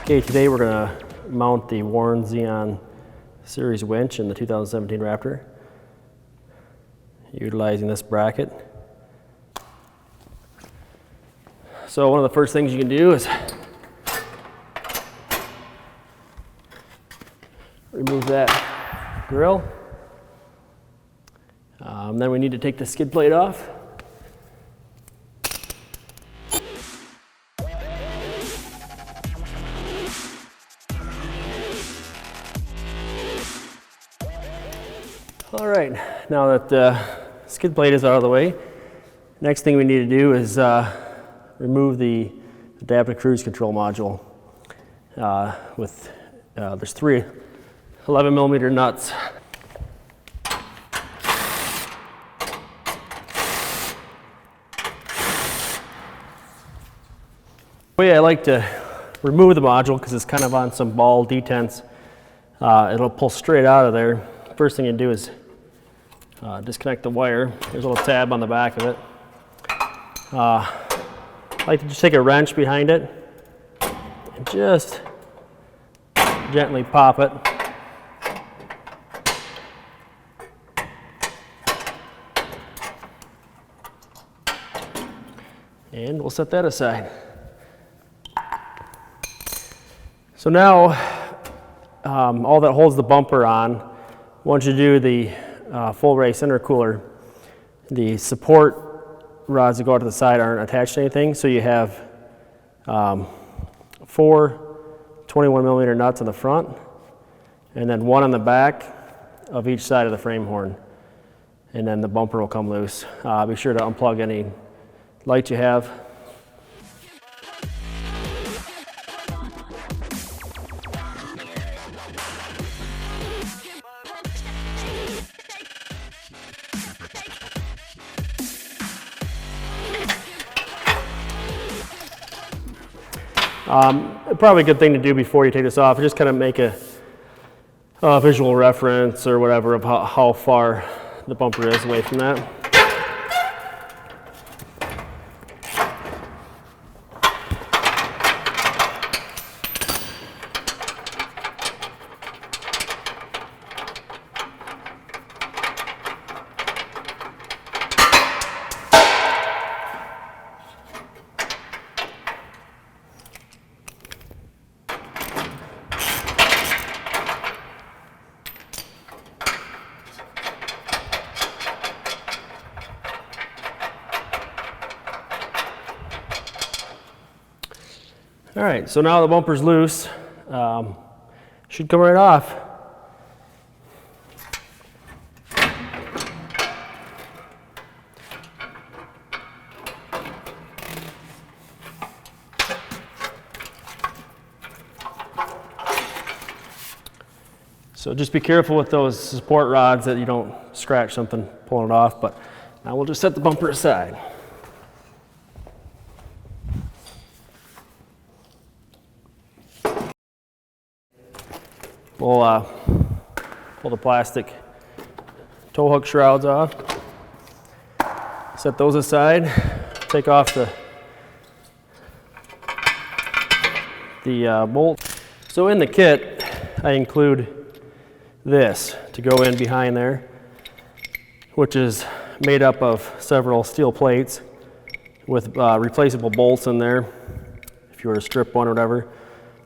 Okay, today we're going to mount the worn Zeon series winch in the 2017 Raptor, utilizing this bracket. So one of the first things you can do is remove that grill. Then we need to take the skid plate off. All right, now that the skid plate is out of the way, next thing we need to do is remove the adaptive cruise control module. There's three 11mm nuts. The way I like to remove the module, because it's kind of on some ball detents, it'll pull straight out of there. First thing you do is disconnect the wire. There's a little tab on the back of it. I like to just take a wrench behind it and just gently pop it. And we'll set that aside. So now, all that holds the bumper on, once you do the full race intercooler, the support rods that go out to the side aren't attached to anything, so you have 4 21mm nuts on the front, and then 1 on the back of each side of the frame horn, and then the bumper will come loose. Be sure to unplug any light you have. Probably a good thing to do before you take this off, just kind of make a visual reference or whatever of how far the bumper is away from that. All right, so now the bumper's loose. Should come right off. So just be careful with those support rods that you don't scratch something pulling it off, but now we'll just set the bumper aside. We'll pull the plastic tow hook shrouds off, set those aside, take off the bolt. So in the kit, I include this to go in behind there, which is made up of several steel plates with replaceable bolts in there, if you were to strip one or whatever.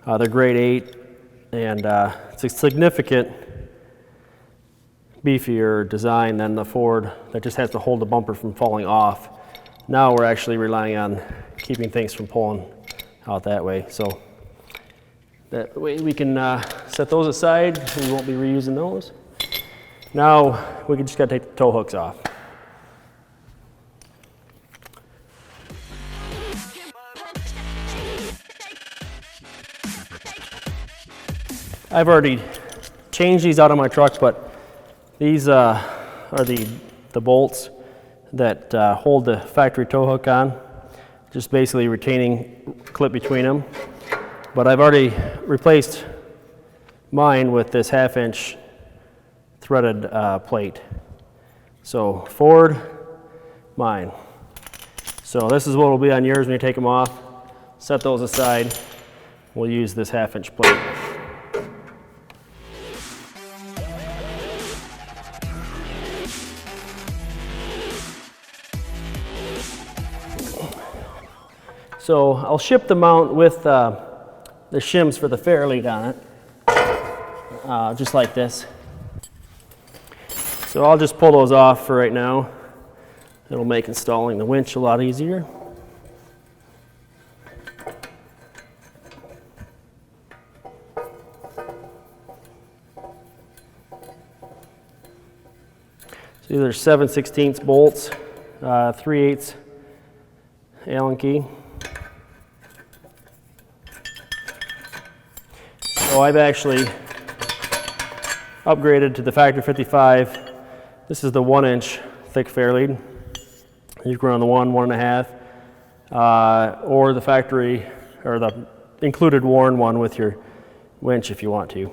They're grade 8. And it's a significant beefier design than the Ford that just has to hold the bumper from falling off. Now we're actually relying on keeping things from pulling out that way. So that way we can set those aside. We won't be reusing those. Now we just got to take the tow hooks off. I've already changed these out of my truck, but these are the bolts that hold the factory tow hook on, just basically retaining clip between them. But I've already replaced mine with this 1/2-inch threaded plate. So Ford, mine. So this is what will be on yours when you take them off. Set those aside. we'll use this 1/2-inch plate. So I'll ship the mount with the shims for the fairlead on it, just like this. So I'll just pull those off for right now. It'll make installing the winch a lot easier. So these are 7/16 bolts, 3/8 Allen key. So I've actually upgraded to the factory 55. This is the 1-inch thick fairlead. You can run the 1.5, or the factory, or the included worn one with your winch if you want to.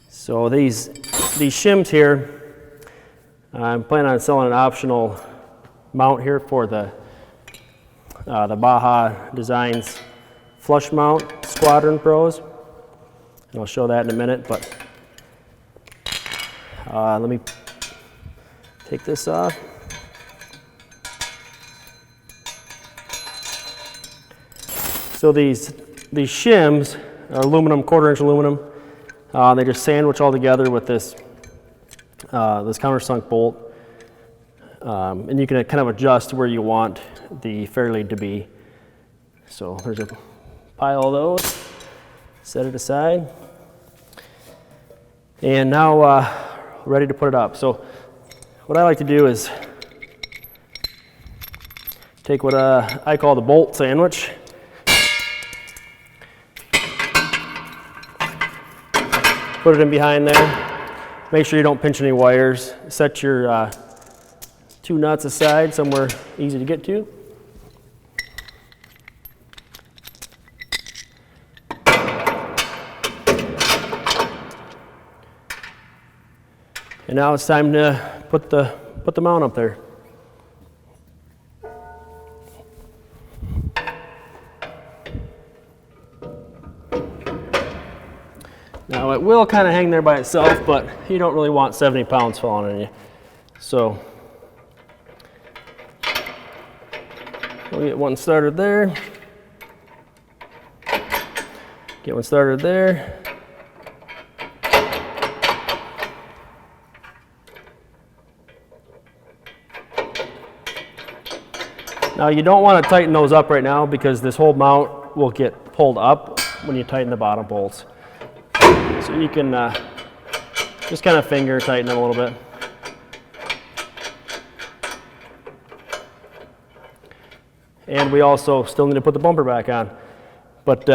So these shims here, I'm planning on selling an optional mount here for the Baja Designs flush mount Squadron Pros, and I'll show that in a minute. But let me take this off. So these shims are aluminum, 1/4-inch aluminum. They just sandwich all together with this countersunk bolt, and you can kind of adjust where you want the fairlead to be. So there's a pile of those. Set it aside, and now ready to put it up. So what I like to do is take what I call the bolt sandwich. Put it in behind there. Make sure you don't pinch any wires. Set your 2 nuts aside somewhere easy to get to. And now it's time to put the mount up there. Now it will kind of hang there by itself, but you don't really want 70 pounds falling on you. So we'll get one started there. Get one started there. Now you don't want to tighten those up right now because this whole mount will get pulled up when you tighten the bottom bolts. So you can just kind of finger tighten them a little bit. And we also still need to put the bumper back on. But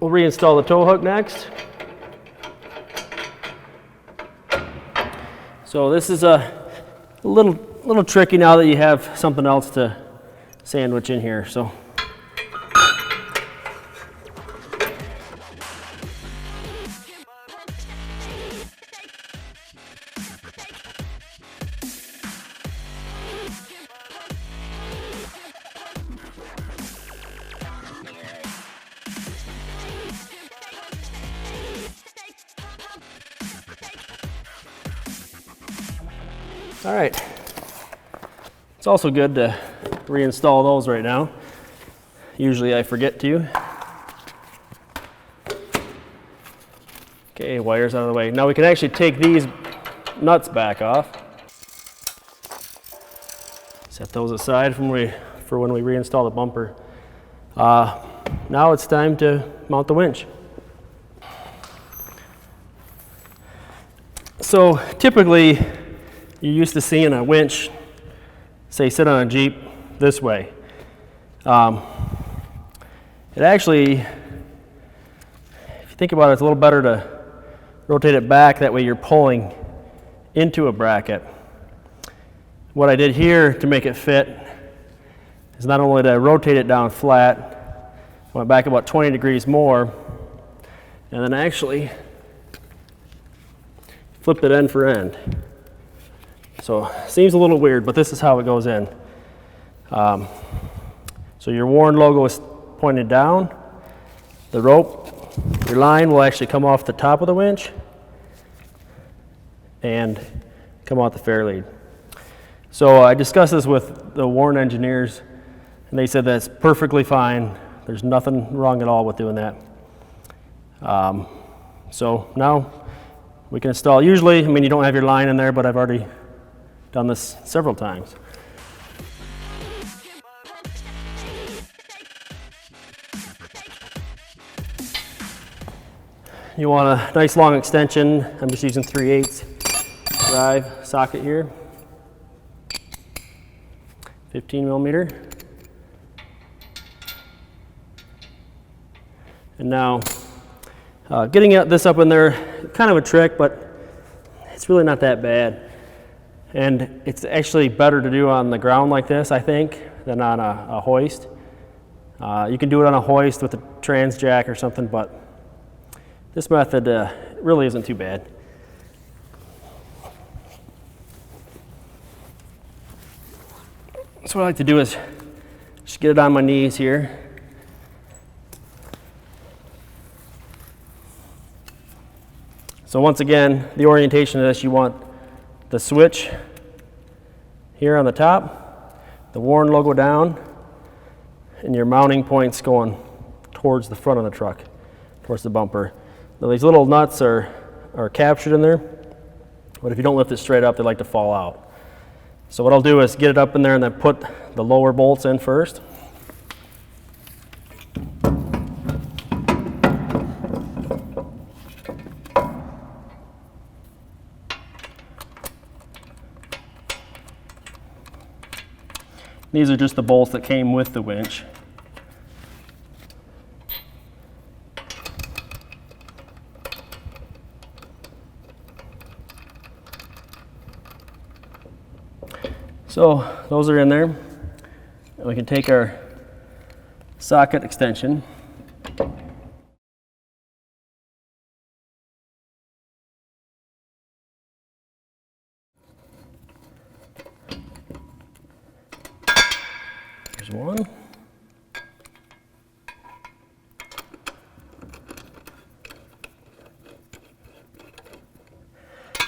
we'll reinstall the tow hook next. So this is a little tricky now that you have something else to sandwich in here. So all right. It's also good to reinstall those right now. Usually I forget to. Okay, wires out of the way. Now we can actually take these nuts back off. Set those aside for when we reinstall the bumper. Now it's time to mount the winch. So typically you're used to seeing a winch, say, sit on a Jeep this way. It actually, if you think about it, it's a little better to rotate it back. That way you're pulling into a bracket. What I did here to make it fit is not only to rotate it down flat, went back about 20 degrees more, and then actually flipped it end for end. So seems a little weird, but this is how it goes in. So your Warren logo is pointed down. The rope, your line will actually come off the top of the winch and come out the fairlead. So I discussed this with the Warren engineers, and they said that's perfectly fine. There's nothing wrong at all with doing that. So now we can install, usually, I mean, you don't have your line in there, but I've already done this several times. You want a nice long extension. I'm just using 3/8 drive socket here. 15 millimeter. And now, getting this up in there, kind of a trick, but it's really not that bad. And it's actually better to do on the ground like this, I think, than on a hoist. You can do it on a hoist with a trans jack or something, but this method really isn't too bad. So what I like to do is just get it on my knees here. So once again, the orientation of this, you want the switch here on the top, the Warren logo down, and your mounting points going towards the front of the truck, towards the bumper. Now these little nuts are captured in there, but if you don't lift it straight up, they like to fall out. So what I'll do is get it up in there and then put the lower bolts in first. These are just the bolts that came with the winch. So those are in there. And we can take our socket extension. There's one.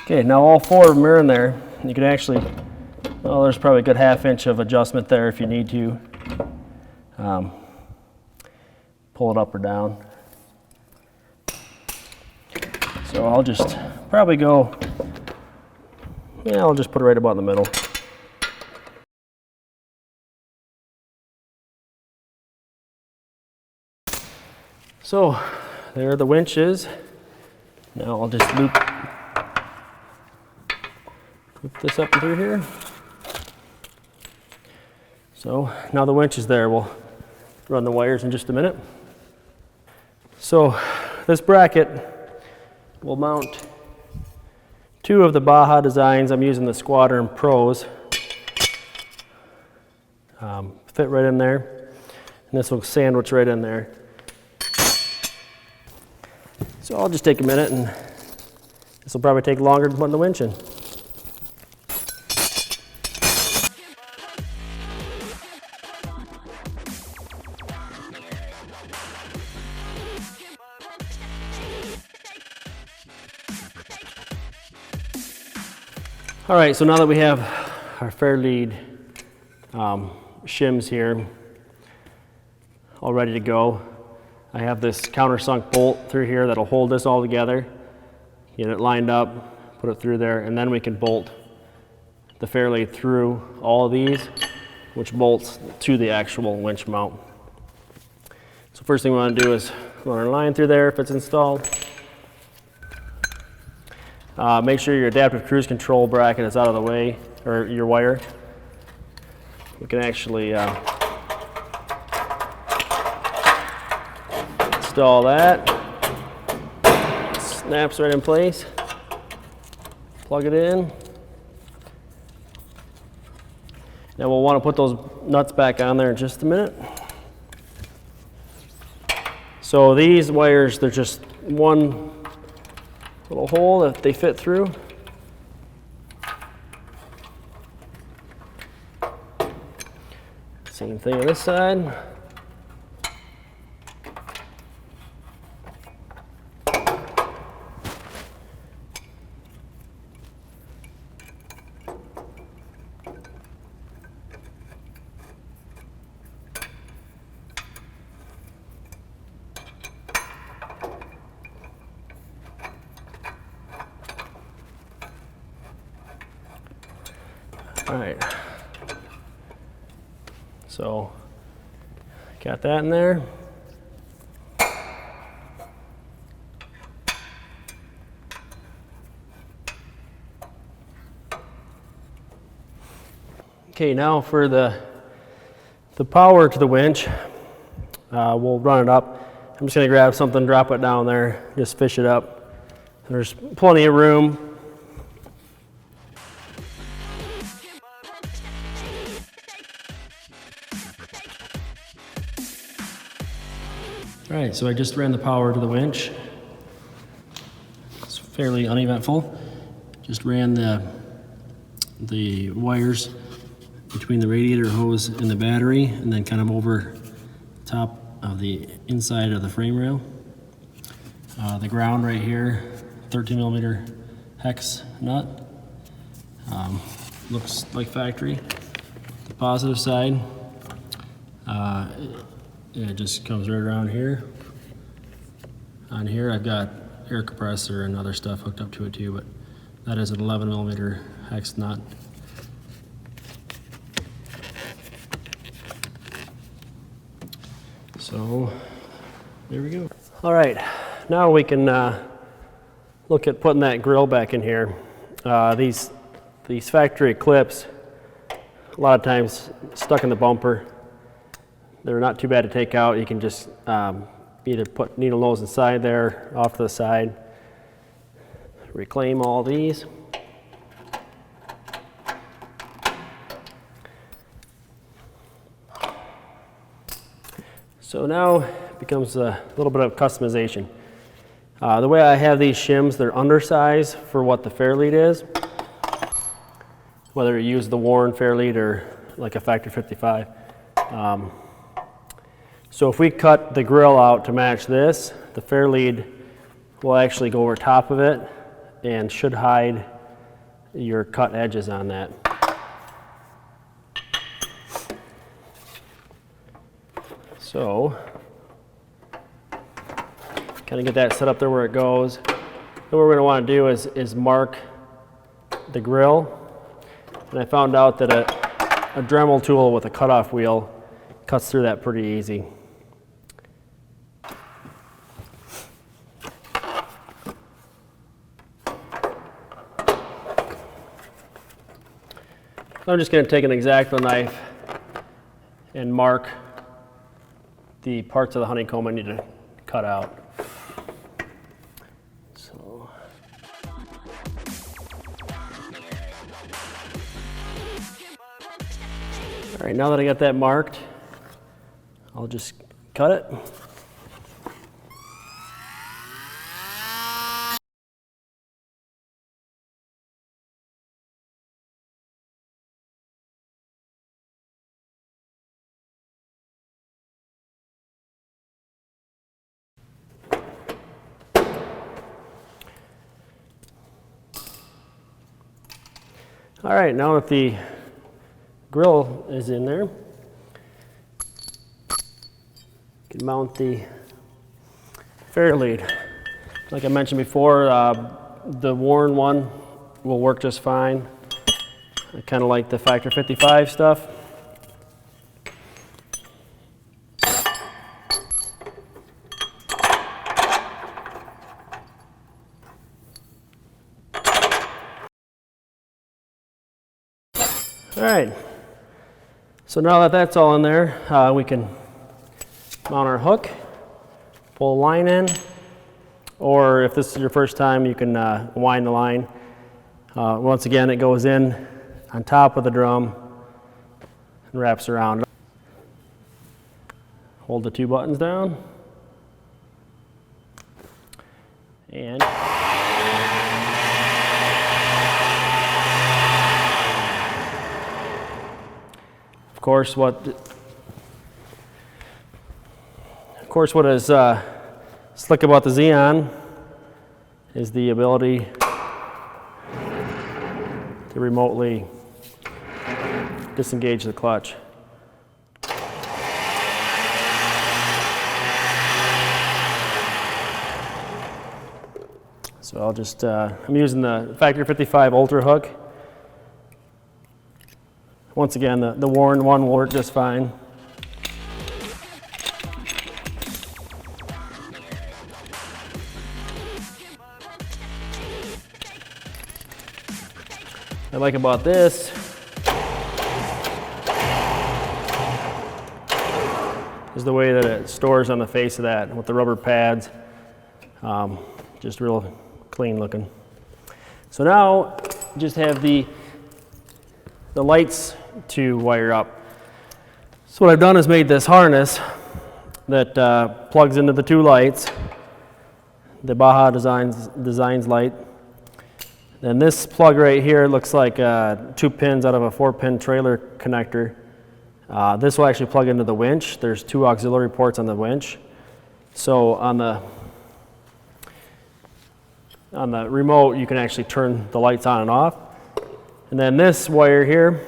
Okay, now all four of them are in there. You can actually, well, there's probably a good 1/2 inch of adjustment there if you need to pull it up or down. So I'll just probably go, yeah, I'll just put it right about in the middle. So there the winch is. Now I'll just loop this up and through here. So now the winch is there. We'll run the wires in just a minute. So this bracket will mount 2 of the Baja designs. I'm using the Squadron Pros. Fit right in there. And this will sandwich right in there. So I'll just take a minute, and this will probably take longer than putting the winch in. All right, so now that we have our fairlead shims here all ready to go, I have this countersunk bolt through here that'll hold this all together. Get it lined up, put it through there, and then we can bolt the fairlead through all of these, which bolts to the actual winch mount. So first thing we want to do is run our line through there if it's installed. Make sure your adaptive cruise control bracket is out of the way, or your wire. We can actually install that. Snaps right in place. Plug it in. Now we'll want to put those nuts back on there in just a minute. So these wires, they're just one little hole that they fit through. Same thing on this side. All right, so got that in there. Okay, now for the power to the winch, we'll run it up. I'm just gonna grab something, drop it down there, just fish it up. There's plenty of room. All right, so I just ran the power to the winch. It's fairly uneventful. Just ran the wires between the radiator hose and the battery, and then kind of over top of the inside of the frame rail. The ground right here, 13 millimeter hex nut. Looks like factory. The positive side, it just comes right around here. On here I've got air compressor and other stuff hooked up to it too, but that is an 11 millimeter hex nut. So there we go. All right, now we can look at putting that grill back in here. These factory clips, a lot of times stuck in the bumper. They're not too bad to take out. You can just either put needle nose inside there, off to the side. Reclaim all these. So now it becomes a little bit of customization. The way I have these shims, they're undersized for what the fairlead is. Whether you use the worn fairlead or like a factory 55. So if we cut the grill out to match this, the fairlead will actually go over top of it and should hide your cut edges on that. So, kind of get that set up there where it goes. Then what we're going to want to do is mark the grill. And I found out that a Dremel tool with a cutoff wheel cuts through that pretty easy. So I'm just going to take an X-Acto knife and mark the parts of the honeycomb I need to cut out. So. All right, now that I got that marked, I'll just cut it. All right, now that the grill is in there, you can mount the fairlead. Like I mentioned before, the worn one will work just fine. I kind of like the Factor 55 stuff. All right, so now that that's all in there, we can mount our hook, pull a line in, or if this is your first time, you can wind the line. Once again, it goes in on top of the drum and wraps around. Hold the two buttons down, and of course, what course, what is slick about the Zeon is the ability to remotely disengage the clutch. So I'll just, I'm using the Factory 55 Ultra hook. Once again, the worn one will work just fine. What I like about this is the way that it stores on the face of that with the rubber pads. Just real clean looking. So now just have the lights to wire up. So what I've done is made this harness that plugs into the two lights, the Baja Designs light. And this plug right here looks like 2 pins out of a 4-pin trailer connector. This will actually plug into the winch. There's 2 auxiliary ports on the winch. So on the remote, you can actually turn the lights on and off. And then this wire here,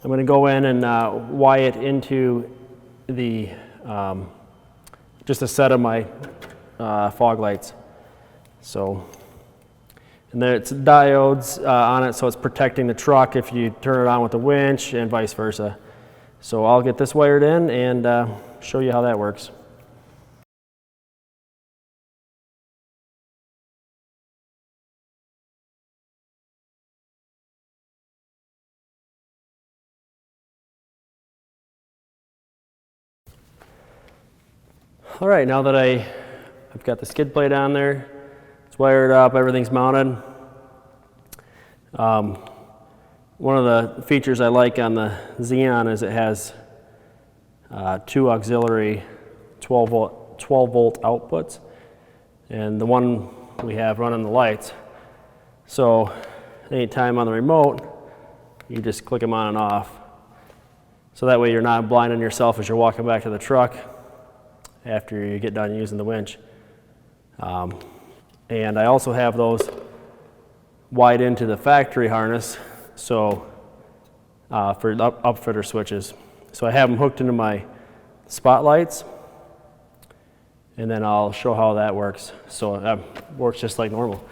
I'm going to go in and wire it into the just a set of my fog lights. So, and then it's diodes on it, so it's protecting the truck if you turn it on with the winch and vice versa. So I'll get this wired in and show you how that works. All right, now that I've got the skid plate on there, it's wired up, everything's mounted. One of the features I like on the Zeon is it has 2 auxiliary 12 volt outputs, and the one we have running the lights. So anytime on the remote, you just click them on and off. So that way you're not blinding yourself as you're walking back to the truck after you get done using the winch. And I also have those wired into the factory harness, so for upfitter switches. So I have them hooked into my spotlights, and then I'll show how that works. So that works just like normal.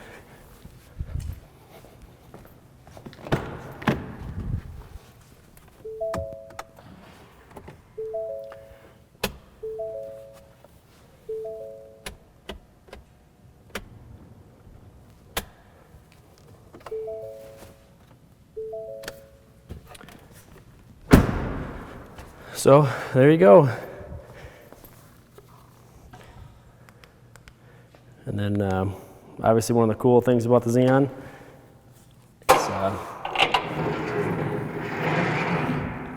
So there you go. And then obviously one of the cool things about the Zeon is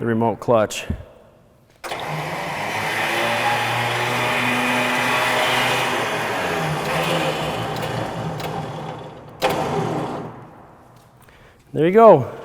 the remote clutch. There you go.